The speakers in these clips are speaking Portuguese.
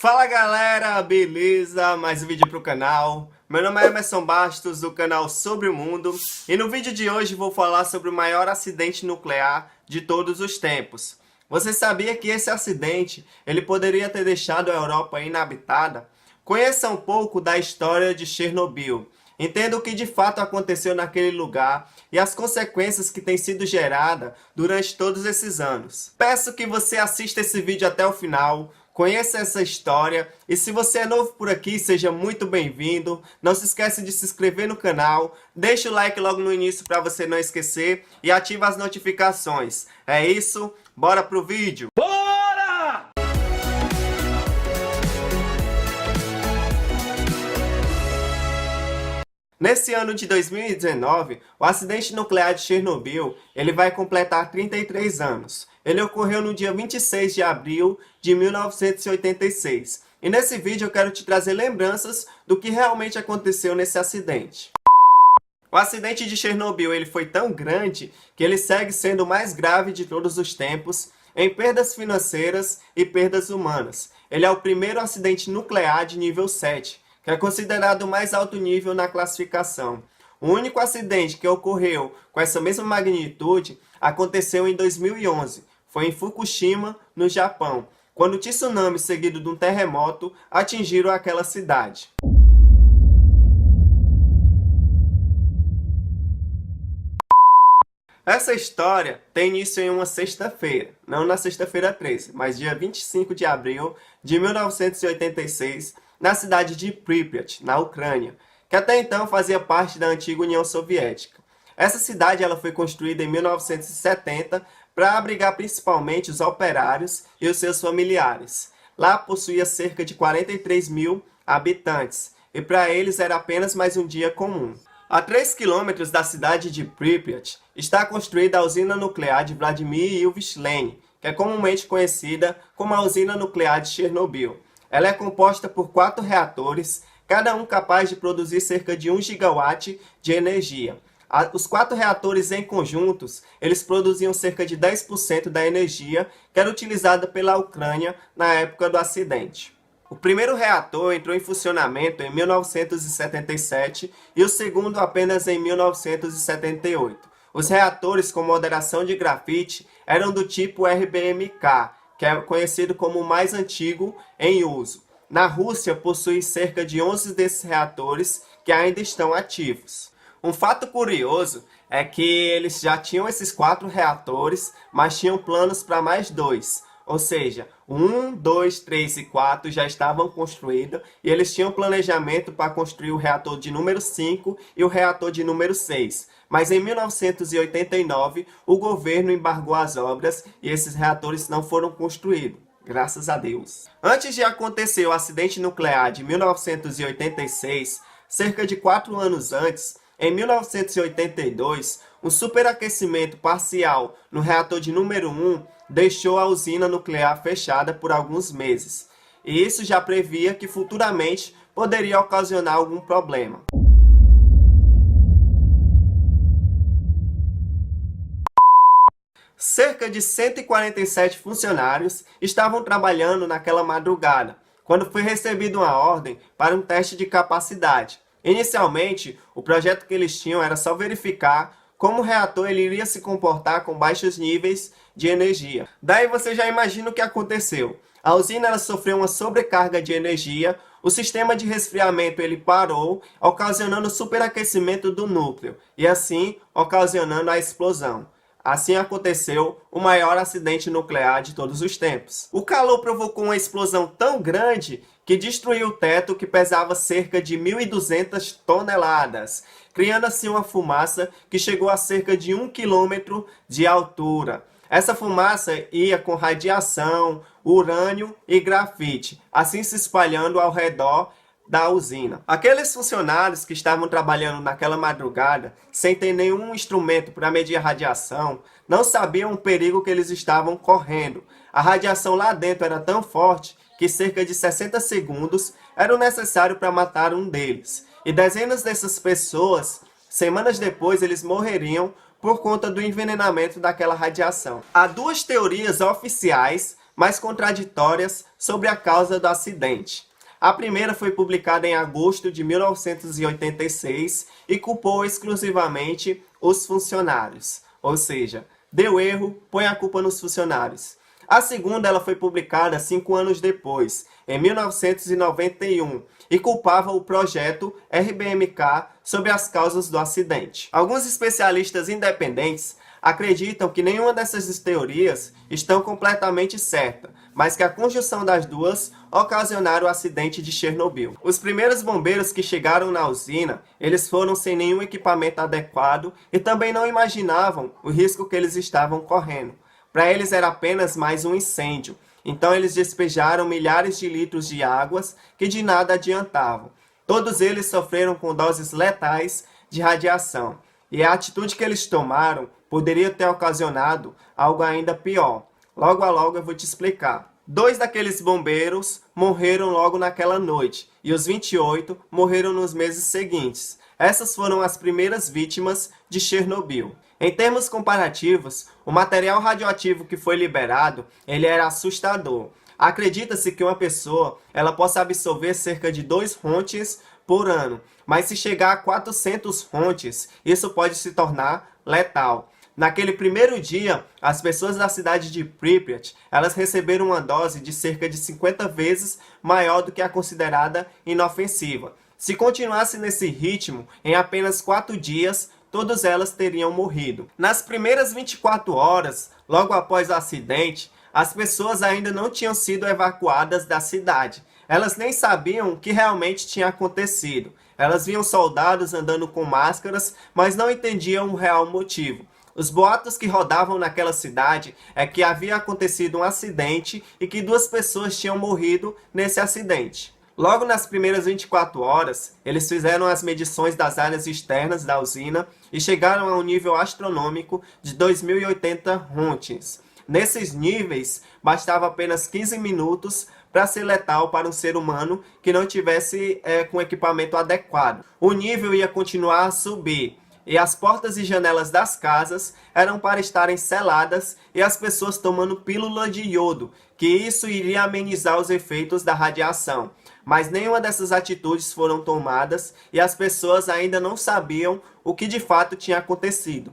Fala galera, beleza? Mais um vídeo pro canal. Meu nome é Emerson Bastos, do canal Sobre o Mundo. E no vídeo de hoje vou falar sobre o maior acidente nuclear de todos os tempos. Você sabia que esse acidente ele poderia ter deixado a Europa inabitada? Conheça um pouco da história de Chernobyl. Entenda o que de fato aconteceu naquele lugar e as consequências que têm sido geradas durante todos esses anos. Peço que você assista esse vídeo até o final, conheça essa história e se você é novo por aqui, seja muito bem-vindo. Não se esqueça de se inscrever no canal, deixa o like logo no início para você não esquecer e ativa as notificações. É isso, bora pro vídeo! Nesse ano de 2019, o acidente nuclear de Chernobyl ele vai completar 33 anos. Ele ocorreu no dia 26 de abril de 1986. E nesse vídeo eu quero te trazer lembranças do que realmente aconteceu nesse acidente. O acidente de Chernobyl ele foi tão grande que ele segue sendo o mais grave de todos os tempos em perdas financeiras e perdas humanas. Ele é o primeiro acidente nuclear de nível 7. Que é considerado o mais alto nível na classificação. O único acidente que ocorreu com essa mesma magnitude aconteceu em 2011. Foi em Fukushima, no Japão, quando o tsunami seguido de um terremoto atingiram aquela cidade. Essa história tem início em uma sexta-feira, não na sexta-feira 13, mas dia 25 de abril de 1986, na cidade de Pripyat, na Ucrânia, que até então fazia parte da antiga União Soviética. Essa cidade ela foi construída em 1970 para abrigar principalmente os operários e os seus familiares. Lá possuía cerca de 43 mil habitantes, e para eles era apenas mais um dia comum. A 3 quilômetros da cidade de Pripyat está construída a usina nuclear de Vladimir Ilyich Lenin, que é comumente conhecida como a usina nuclear de Chernobyl. Ela é composta por 4 reatores, cada um capaz de produzir cerca de 1 gigawatt de energia. Os 4 reatores em conjuntos, eles produziam cerca de 10% da energia que era utilizada pela Ucrânia na época do acidente. O primeiro reator entrou em funcionamento em 1977 e o segundo apenas em 1978. Os reatores com moderação de grafite eram do tipo RBMK, que é conhecido como o mais antigo em uso. Na Rússia, possui cerca de 11 desses reatores que ainda estão ativos. Um fato curioso é que eles já tinham esses 4 reatores, mas tinham planos para mais 2. Ou seja, 1, 2, 3 e 4 já estavam construídos e eles tinham planejamento para construir o reator de número 5 e o reator de número 6. Mas em 1989, o governo embargou as obras e esses reatores não foram construídos. Graças a Deus. Antes de acontecer o acidente nuclear de 1986, cerca de 4 anos antes, em 1982, um superaquecimento parcial no reator de número 1 deixou a usina nuclear fechada por alguns meses. E isso já previa que futuramente poderia ocasionar algum problema. Cerca de 147 funcionários estavam trabalhando naquela madrugada, quando foi recebida uma ordem para um teste de capacidade. Inicialmente, o projeto que eles tinham era só verificar como o reator ele iria se comportar com baixos níveis de energia. Daí você já imagina o que aconteceu. A usina ela sofreu uma sobrecarga de energia, o sistema de resfriamento ele parou, ocasionando o superaquecimento do núcleo e assim ocasionando a explosão. Assim aconteceu o maior acidente nuclear de todos os tempos. O calor provocou uma explosão tão grande que destruiu o teto que pesava cerca de 1.200 toneladas, criando assim uma fumaça que chegou a cerca de 1 quilômetro de altura. Essa fumaça ia com radiação, urânio e grafite, assim se espalhando ao redor da usina. Aqueles funcionários que estavam trabalhando naquela madrugada, sem ter nenhum instrumento para medir a radiação, não sabiam o perigo que eles estavam correndo. A radiação lá dentro era tão forte que cerca de 60 segundos eram necessários para matar um deles. E dezenas dessas pessoas, semanas depois, eles morreriam por conta do envenenamento daquela radiação. Há 2 teorias oficiais mas contraditórias sobre a causa do acidente. A primeira foi publicada em agosto de 1986 e culpou exclusivamente os funcionários, ou seja, deu erro, põe a culpa nos funcionários. A segunda ela foi publicada 5 anos depois, em 1991, e culpava o projeto RBMK sobre as causas do acidente. Alguns especialistas independentes acreditam que nenhuma dessas teorias estão completamente certa, mas que a conjunção das duas ocasionaram o acidente de Chernobyl. Os primeiros bombeiros que chegaram na usina, eles foram sem nenhum equipamento adequado e também não imaginavam o risco que eles estavam correndo. Para eles era apenas mais um incêndio, então eles despejaram milhares de litros de águas que de nada adiantavam. Todos eles sofreram com doses letais de radiação, e a atitude que eles tomaram poderia ter ocasionado algo ainda pior. Logo a logo eu vou te explicar. 2 daqueles bombeiros morreram logo naquela noite, e os 28 morreram nos meses seguintes. Essas foram as primeiras vítimas de Chernobyl. Em termos comparativos, o material radioativo que foi liberado, ele era assustador. Acredita-se que uma pessoa ela possa absorver cerca de 2 röntgens por ano, mas se chegar a 400 röntgens, isso pode se tornar letal. Naquele primeiro dia, as pessoas da cidade de Pripyat, elas receberam uma dose de cerca de 50 vezes maior do que a considerada inofensiva. Se continuasse nesse ritmo, em apenas 4 dias, todas elas teriam morrido. Nas primeiras 24 horas, logo após o acidente, as pessoas ainda não tinham sido evacuadas da cidade. Elas nem sabiam o que realmente tinha acontecido. Elas viam soldados andando com máscaras, mas não entendiam o real motivo. Os boatos que rodavam naquela cidade é que havia acontecido um acidente e que 2 pessoas tinham morrido nesse acidente. Logo nas primeiras 24 horas, eles fizeram as medições das áreas externas da usina e chegaram a um nível astronômico de 2080 röntgens. Nesses níveis, bastava apenas 15 minutos para ser letal para um ser humano que não tivesse com equipamento adequado. O nível ia continuar a subir, e as portas e janelas das casas eram para estarem seladas e as pessoas tomando pílula de iodo, que isso iria amenizar os efeitos da radiação. Mas nenhuma dessas atitudes foram tomadas e as pessoas ainda não sabiam o que de fato tinha acontecido.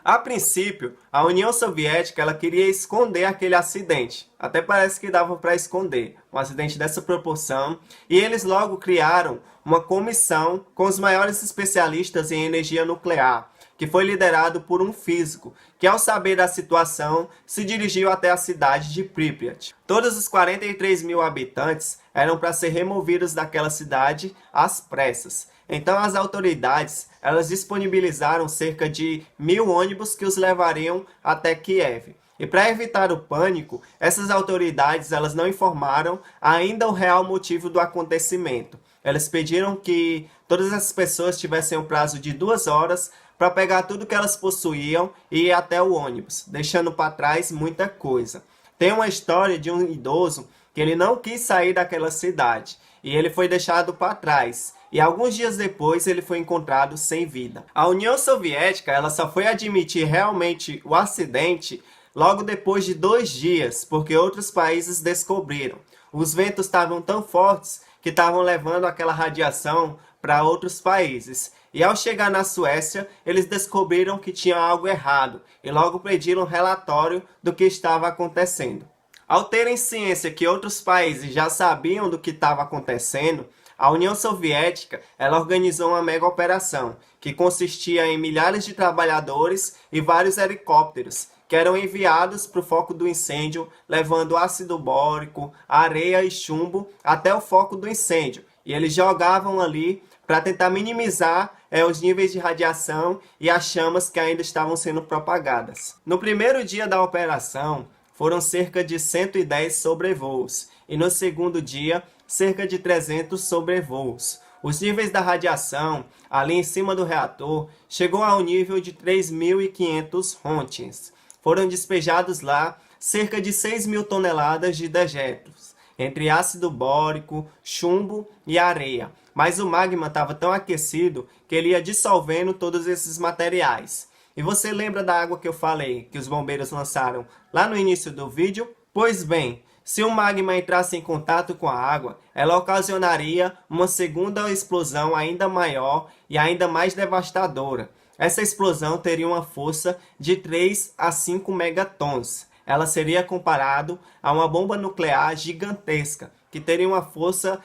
A princípio, a União Soviética ela queria esconder aquele acidente. Até parece que dava para esconder um acidente dessa proporção. E eles logo criaram uma comissão com os maiores especialistas em energia nuclear, que foi liderado por um físico, que ao saber da situação, se dirigiu até a cidade de Pripyat. Todos os 43 mil habitantes eram para ser removidos daquela cidade às pressas. Então as autoridades elas disponibilizaram cerca de 1000 ônibus que os levariam até Kiev. E para evitar o pânico, essas autoridades elas não informaram ainda o real motivo do acontecimento. Elas pediram que todas as pessoas tivessem um prazo de 2 horas para pegar tudo que elas possuíam e ir até o ônibus, deixando para trás muita coisa. Tem uma história de um idoso que ele não quis sair daquela cidade e ele foi deixado para trás. E alguns dias depois ele foi encontrado sem vida. A União Soviética ela só foi admitir realmente o acidente logo depois de 2 dias, porque outros países descobriram. Os ventos estavam tão fortes que estavam levando aquela radiação para outros países. E ao chegar na Suécia, eles descobriram que tinha algo errado e logo pediram um relatório do que estava acontecendo. Ao terem ciência que outros países já sabiam do que estava acontecendo, a União Soviética ela organizou uma mega operação, que consistia em milhares de trabalhadores e vários helicópteros, que eram enviados para o foco do incêndio, levando ácido bórico, areia e chumbo até o foco do incêndio. E eles jogavam ali para tentar minimizar os níveis de radiação e as chamas que ainda estavam sendo propagadas. No primeiro dia da operação, foram cerca de 110 sobrevoos, e no segundo dia, cerca de 300 sobrevoos. Os níveis da radiação, ali em cima do reator, chegou ao nível de 3.500 röntgens. Foram despejados lá cerca de 6.000 toneladas de dejetos, entre ácido bórico, chumbo e areia. Mas o magma estava tão aquecido que ele ia dissolvendo todos esses materiais. E você lembra da água que eu falei, que os bombeiros lançaram lá no início do vídeo? Pois bem, se o magma entrasse em contato com a água, ela ocasionaria uma segunda explosão ainda maior e ainda mais devastadora. Essa explosão teria uma força de 3 a 5 megatons. Ela seria comparado a uma bomba nuclear gigantesca, que teria uma força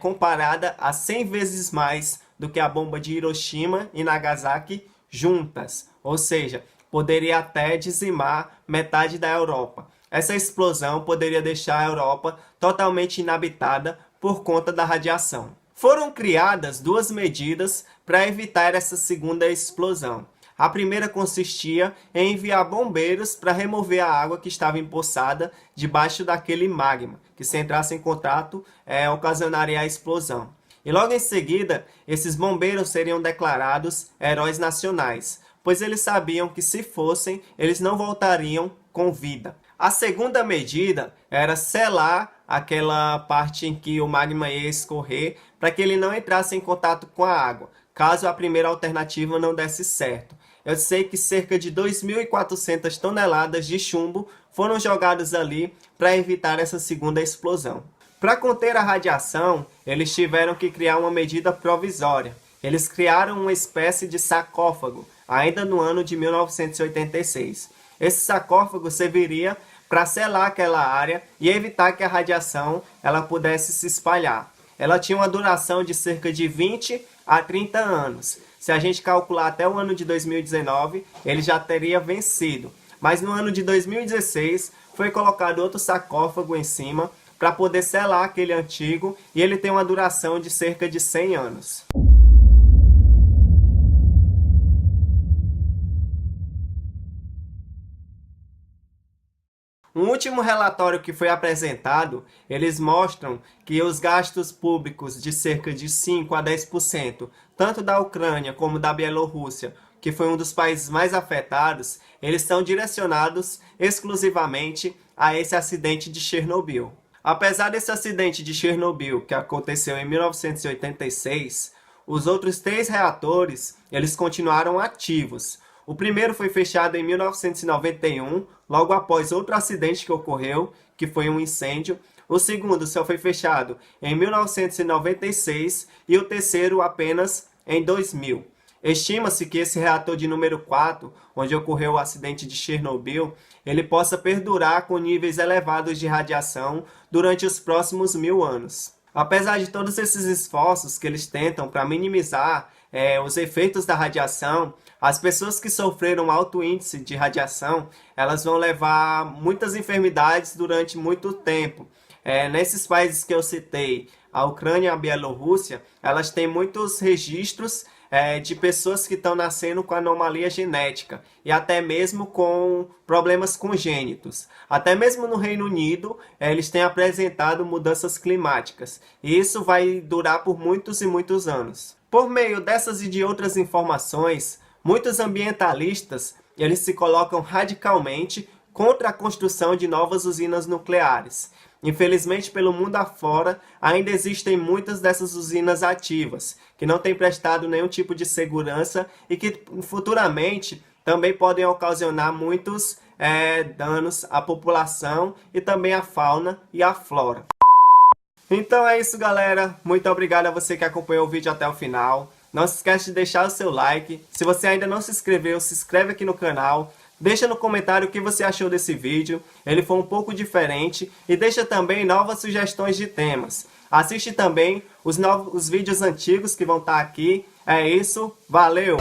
comparada a 100 vezes mais do que a bomba de Hiroshima e Nagasaki juntas. Ou seja, poderia até dizimar metade da Europa. Essa explosão poderia deixar a Europa totalmente inabitada por conta da radiação. Foram criadas duas medidas para evitar essa segunda explosão. A primeira consistia em enviar bombeiros para remover a água que estava empoçada debaixo daquele magma, que se entrasse em contato, ocasionaria a explosão. E logo em seguida, esses bombeiros seriam declarados heróis nacionais, pois eles sabiam que se fossem, eles não voltariam com vida. A segunda medida era selar aquela parte em que o magma ia escorrer para que ele não entrasse em contato com a água, caso a primeira alternativa não desse certo. Eu sei que cerca de 2.400 toneladas de chumbo foram jogadas ali para evitar essa segunda explosão. Para conter a radiação, eles tiveram que criar uma medida provisória. Eles criaram uma espécie de sarcófago, ainda no ano de 1986. Esse sarcófago serviria para selar aquela área e evitar que a radiação ela pudesse se espalhar. Ela tinha uma duração de cerca de 20 a 30 anos. Se a gente calcular até o ano de 2019, ele já teria vencido. Mas no ano de 2016, foi colocado outro sarcófago em cima para poder selar aquele antigo e ele tem uma duração de cerca de 100 anos. Um último relatório que foi apresentado, eles mostram que os gastos públicos de cerca de 5 a 10%, tanto da Ucrânia como da Bielorrússia, que foi um dos países mais afetados, eles são direcionados exclusivamente a esse acidente de Chernobyl. Apesar desse acidente de Chernobyl, que aconteceu em 1986, os outros 3 reatores eles continuaram ativos. O primeiro foi fechado em 1991, logo após outro acidente que ocorreu, que foi um incêndio. O segundo só foi fechado em 1996 e o terceiro apenas em 2000. Estima-se que esse reator de número 4, onde ocorreu o acidente de Chernobyl, ele possa perdurar com níveis elevados de radiação durante os próximos 1000 anos. Apesar de todos esses esforços que eles tentam para minimizar os efeitos da radiação, as pessoas que sofreram alto índice de radiação, elas vão levar muitas enfermidades durante muito tempo. Nesses países que eu citei, a Ucrânia e a Bielorrússia, elas têm muitos registros de pessoas que estão nascendo com anomalia genética e até mesmo com problemas congênitos. Até mesmo no Reino Unido, eles têm apresentado mudanças climáticas e isso vai durar por muitos e muitos anos. Por meio dessas e de outras informações, muitos ambientalistas eles se colocam radicalmente contra a construção de novas usinas nucleares. Infelizmente, pelo mundo afora, ainda existem muitas dessas usinas ativas, que não têm prestado nenhum tipo de segurança e que futuramente também podem ocasionar muitos danos à população e também à fauna e à flora. Então é isso, galera. Muito obrigado a você que acompanhou o vídeo até o final. Não se esquece de deixar o seu like. Se você ainda não se inscreveu, se inscreve aqui no canal. Deixa no comentário o que você achou desse vídeo, ele foi um pouco diferente, e deixa também novas sugestões de temas. Assiste também os vídeos antigos que vão estar aqui. É isso, valeu!